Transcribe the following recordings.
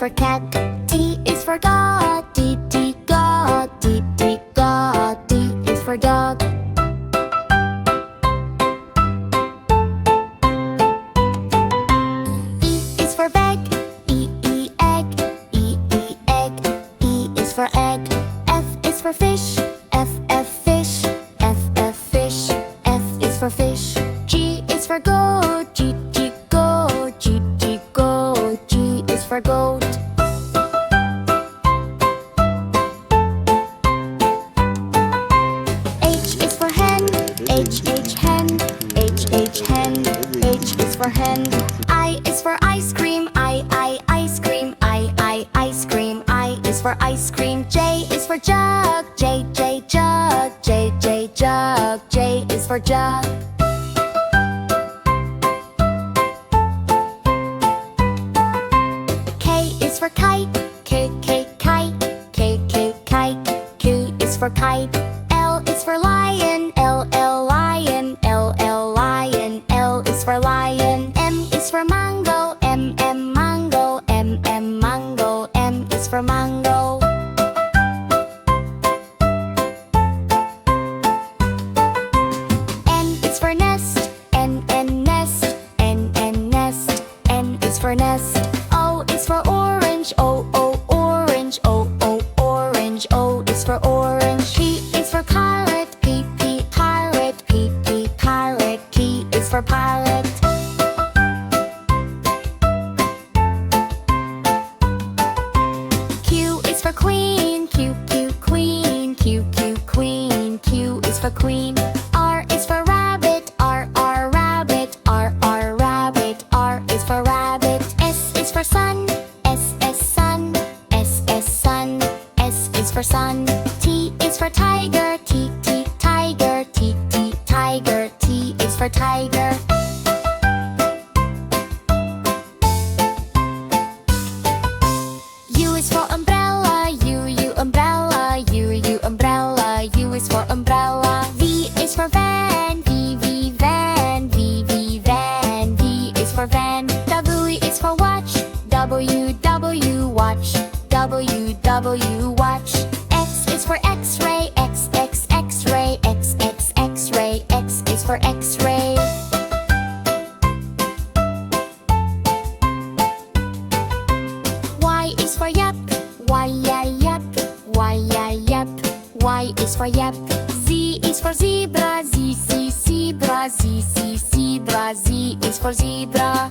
for cat. T is for dog. D, D, God. D, D, God. D is for dog. E is for bag. E, E, egg. E, E, egg. E is for egg. F is for fish. F, F, fish. F, F, fish. F is for fish. G is for goat. G, G, goat. G, G, goat. G is for goat. H is for hen. H, H, hen. H, H, hen. H is for hen. I is for ice cream. I, ice cream. I, ice cream. I is for ice cream. J is for jug. J, J, jug. J, J, jug. J is for jug. K is for kite. K, K, kite. K, K, kite. K is for kite. L is for lion. L, L, lion. L, L, lion. L is for lion. M is for mango. M, M, mango. M, M, mango. M is for mango. N is for nest. N, N, nest. N, N, nest. N is for nest. O is for orange. O, O, orange. O, O, orange. O is for orange. P is for parrot. P, P, parrot. P, P, parrot. P is for parrot. Q is for queen. Q, Q, queen. Q, Q, queen. Q is for queen. R is for rabbit. R, R, rabbit. R, R, rabbit. R is for rabbit. S is for sun. S, S, sun. S, S, sun. S is for sun. T is for tiger. T, T, tiger. T, T, tiger. T is for tiger. U is for umbrella. U, U, umbrella. U, U, umbrella. U is for umbrella. V is for van. V, V, van. V, V, van. V is for van. W is for watch. W, W, watch. W, W, watch. X is for x-ray. X, X, x-ray. X, X, x-ray. X is for x-ray. Y is for yep. Y, yeah, yep. Y, yeah, yep. Y is for yep. Z is for zebra. Z, Z, zebra. Z, Z, zebra. Z is for zebra.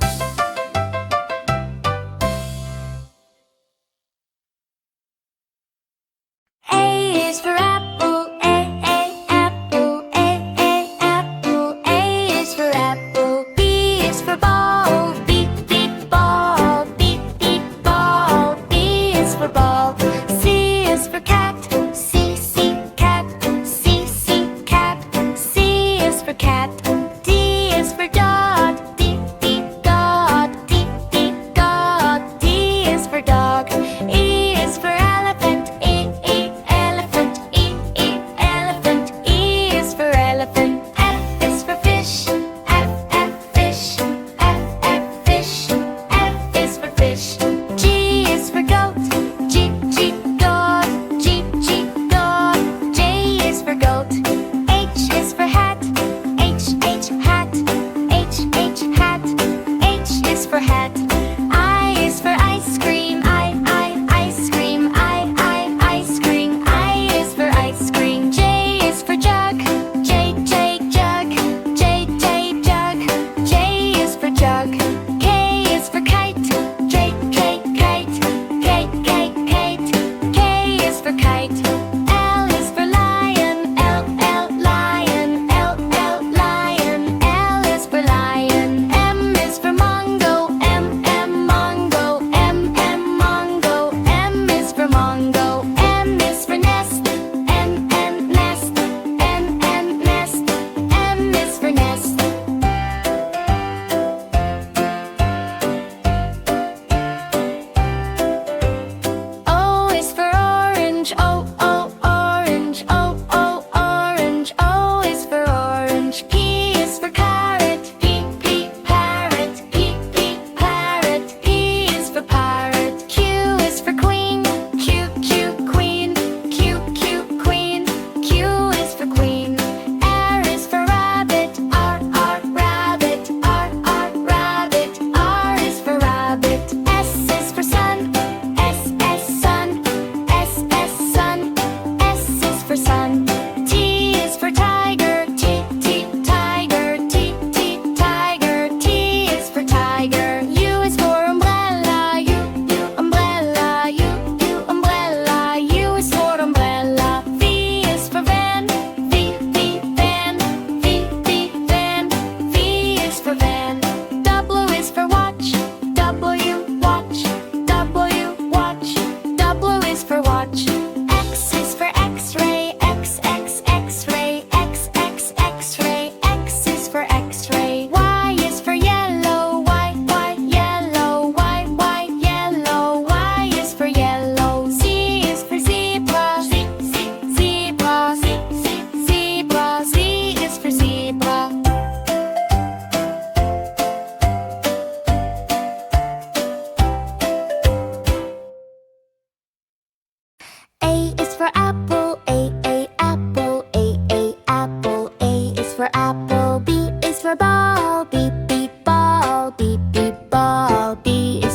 A is for apple. A, apple. A, apple. A is for apple. B is for ball. B, ball. B, ball. B is for ball. C is for cat. C, cat. C, cat. C is for cat. D is for dog. D, dog. D, dog. D is for dog. E is for elephant. E, elephant. E, elephant. E is for elephant. F is for fish. F, fish. F, fish. F is for fish. G is for goat. G, goat. G, goat. J is for goat. H is for hat. H, hat. H, hat. H is for hat. I is for ice cream. I, ice cream. I, ice cream. I is for ice cream. J is for jug. J, jug. J, jug. J is for jug. K is for kite. J, kite. K, kite. K is for kite. L is for lion. L, lion. L, lion. L is for lion. M is for mango. M,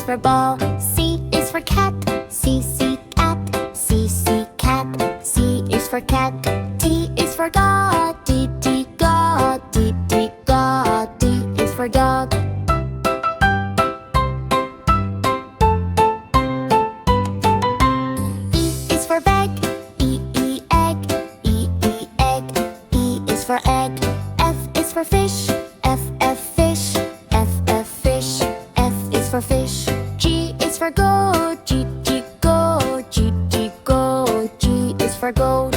for ball. C is for cat. C, C, cat. C, C, cat. C is for cat. D is for dog. D, D, dog. D, D, dog. D is for dog. E is for bag. E, E, egg. E, E, egg. E is for egg. F is for fish. F, F, fish. F, F, fish. F is for fish. G is for goat. G, G, goat. G, G, goat. G is for goat.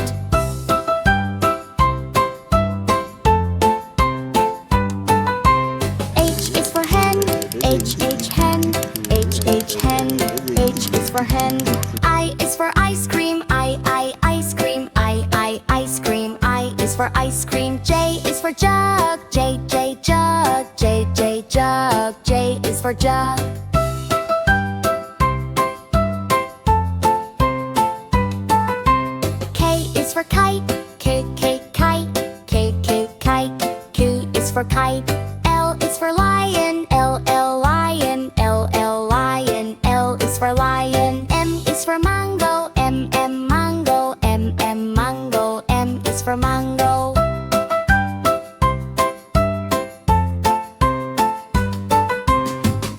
H is for hen. H, H, hen. H, H, hen. H is for hen. I is for ice cream. I, ice cream. I, ice cream. I is for ice cream. J is for jug. J, J, jug. J, J, jug. J is for jug. K is for kite. K, K, kite. K, K, kite. Q is for kite. L is for lion. L, L, lion. L, L, lion. L is for lion. M is for mango. M, M, mango. M, M, mango. M is for mango.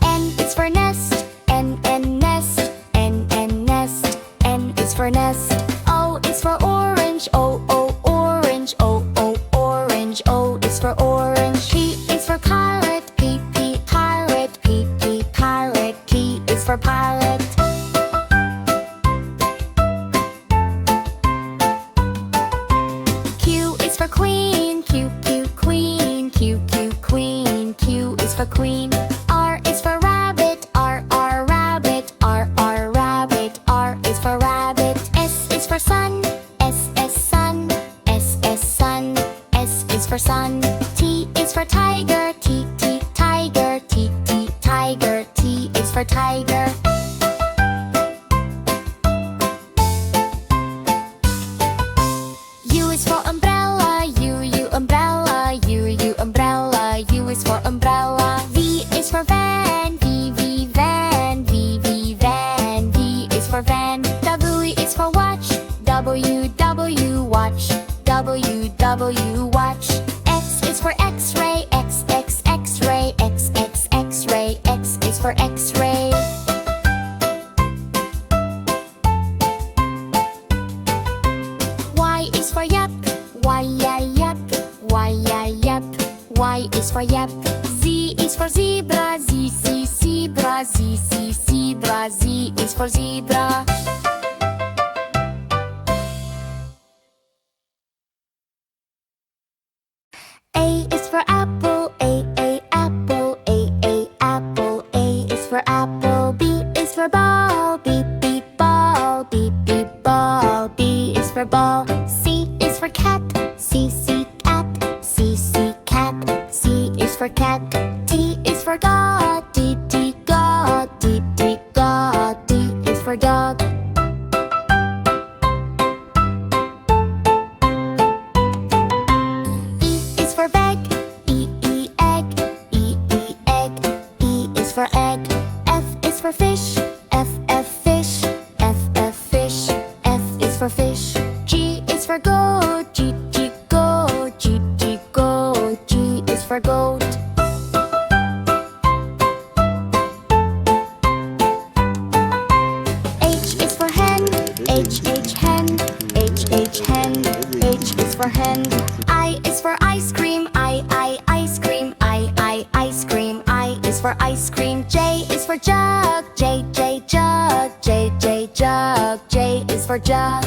N is for nest. N, N, nest. N, N, nest. N is for nest. O is for orange. O, O, orange. O, O, orange. O is for orange. P is for parrot. P, P, parrot. P, P, parrot. P is for parrot. Q is for queen. Q, Q, queen. Q, Q, queen. Q is for queen. R is for rabbit. R, R, rabbit. R, R, rabbit. R is for rabbit. S is for sun. S, S, sun. S, S, sun. S is for sun. T is for tiger. T, T, tiger. T, T, tiger. T is for tiger. U is for umbrella. U, U, umbrella. U, U, umbrella. U is for umbrella. V is for van. V, V, van. V, V, van. V is for van. W is for watch. W, W, watch. W, W, watch. X is for x-ray. X, X, x-ray. X, X, x-ray. X is for x-ray. Y is for yap. Y, yeah, yap. Y, yeah, yap. Y is for yap. Z is for zebra. Z, Z, zebra. Z, Z, zebra. Z is for zebra. A is for apple. A, apple. A, apple. A is for apple. B is for ball. B, B, ball. B, B, ball. B is for ball. C is for cat. C, C, cat. C, C, cat. C is for cat. D is for dog. D, D, dog. D, D, dog. D is for dog. E is for bag. E, E, egg. E, E, egg. E is for egg. F is for fish. F, F, fish. F, F, fish. F is for fish. G is for goat. G, G, goat. G, G, goat. G is for goat. H is for hen. H, H, hen. H, H, hen. H is for hen. I is for ice cream. I, ice cream. I, ice cream. I is for ice cream. J is for jug. J, J, jug. J, J, jug. J is for jug.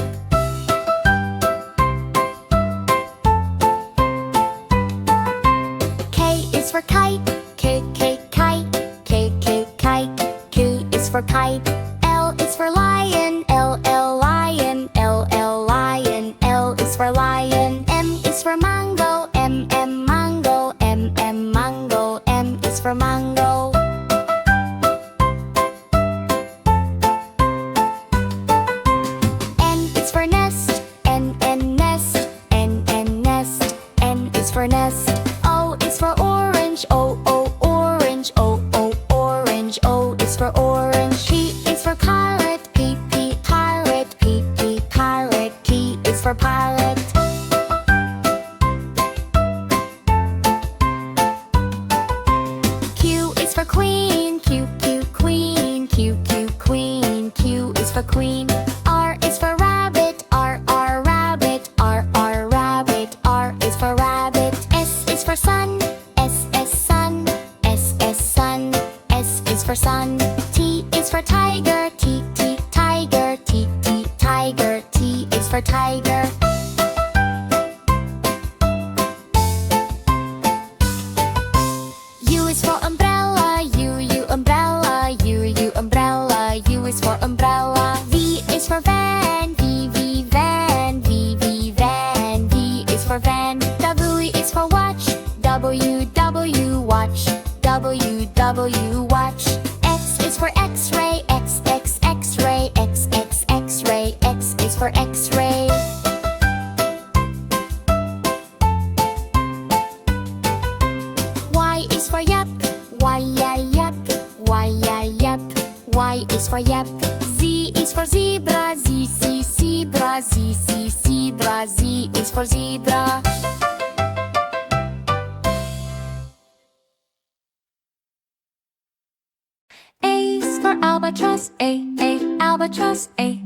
K is for kite. K, K, kite. K, K, kite. Q is for kite. L is for lion. L, L, lion. L, L, lion. L is for lion. M is for mango. M, M, mango. M, M, mango. M is for mango. N is for nest. N, N, nest. N, N, nest. N is for nest. O is for orange. O, O, orange. O, O, orange. O is for for orange. P is for parrot. P, parrot. P, parrot. P is for parrot. Q is for queen. Q, queen. Q, queen. Q is for queen. R is for rabbit. R, rabbit. R, rabbit. R is for rabbit. S is for sun. S, sun. S, sun. S is for sun. T is for tiger. T, tiger. T, tiger. T is for tiger. U is for umbrella. U, umbrella. U, umbrella. U is for umbrella. V is for van. V, van. V, van. V is for van. W is for watch. W, watch. W, watch. X is for X-ray. X, X-ray. X, X-ray. X is for X-ray. Y is for yep. Y, yep. Y, yep. Y is for yep. Z is for zebra. Z, zebra. Z, zebra. Z is for zebra. A is for albatross. A, albatross. A,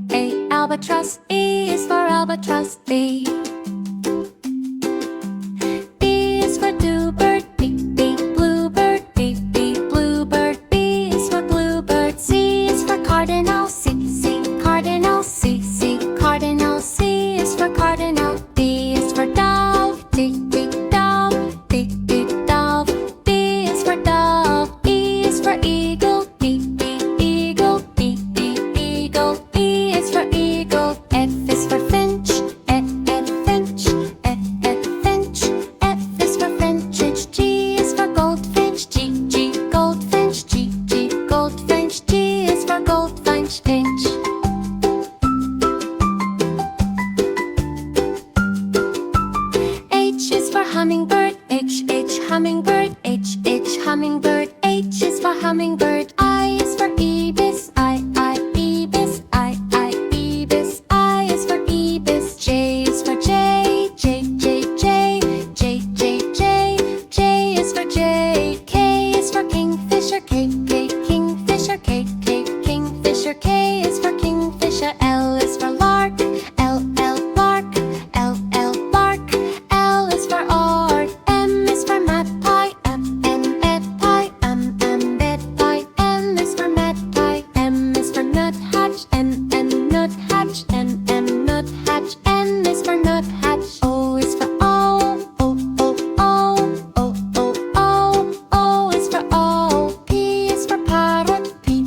albatross. A is for albatross. B. B is for bluebird. B, bluebird. B, bluebird. B is for bluebird. C is for cardinal. C, cardinal. C, cardinal. C is for cardinal. D is for dove. D, dove. D, dove. D is for dove. E is for eagle. Eagle. E, eagle. E is for eagle. F is for finch. F, finch. F, finch. F is for finch. G is for goldfinch. G, goldfinch. G, goldfinch. G is for goldfinch. Finch. H is for hummingbird. H, hummingbird. H, hummingbird. H is for hummingbird. I is for ibis. I, ibis. I, ibis. I is for ibis. J is for J. J, J. J is for J. K is for kingfisher. K, kingfisher. K, kingfisher. K is for kingfisher. L is for lark. L, lark. L, lark. L is for art. M is for magpie. M, magpie. M, magpie. M is for magpie. M is for nuthatch. N, nuthatch. N, nuthatch. N is for nuthatch. O is for owl. O, owl. O, owl is for owl. P is for parrot. P,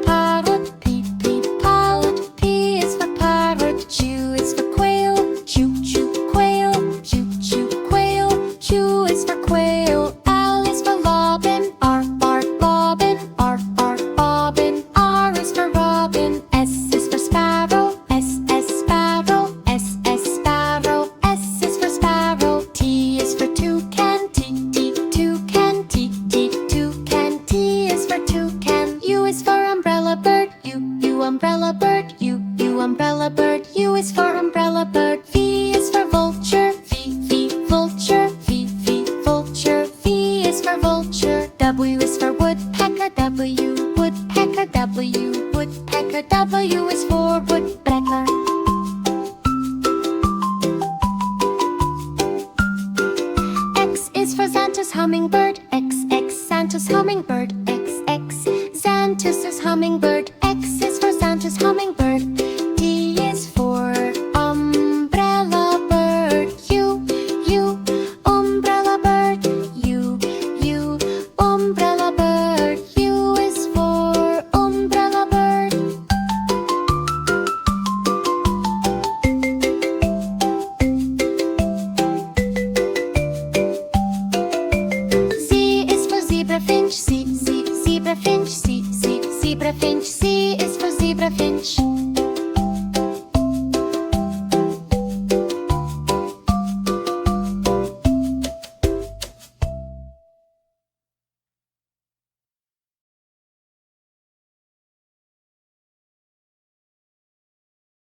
parrot. P, parrot. P is for parrot. Q is for quail. Q, quail. Q, quail. Q is for quail. L is for robin. R, robin. R, robin. R is for robin. S is for sparrow. S, sparrow. S, sparrow. S is for sparrow. T is for toucan. T, toucan. T, toucan. T is for toucan. U is for umbrella bird. U, umbrella bird. U, umbrella bird. U is for umbrella bird. V is for vulture. V, vulture. V, vulture. V is for vulture. W is for woodpecker. W, woodpecker. W, woodpecker. W is for woodpecker. X is for Xanthus hummingbird. X, Xanthus hummingbird. X, Xanthus hummingbird. X is for Xanthus hummingbird. T is for umbrella bird. U, umbrella bird. U, umbrella bird. U is for umbrella bird. Z is for zebra finch. Z, zebra finch. Z, zebra finch. C is for zebra finch.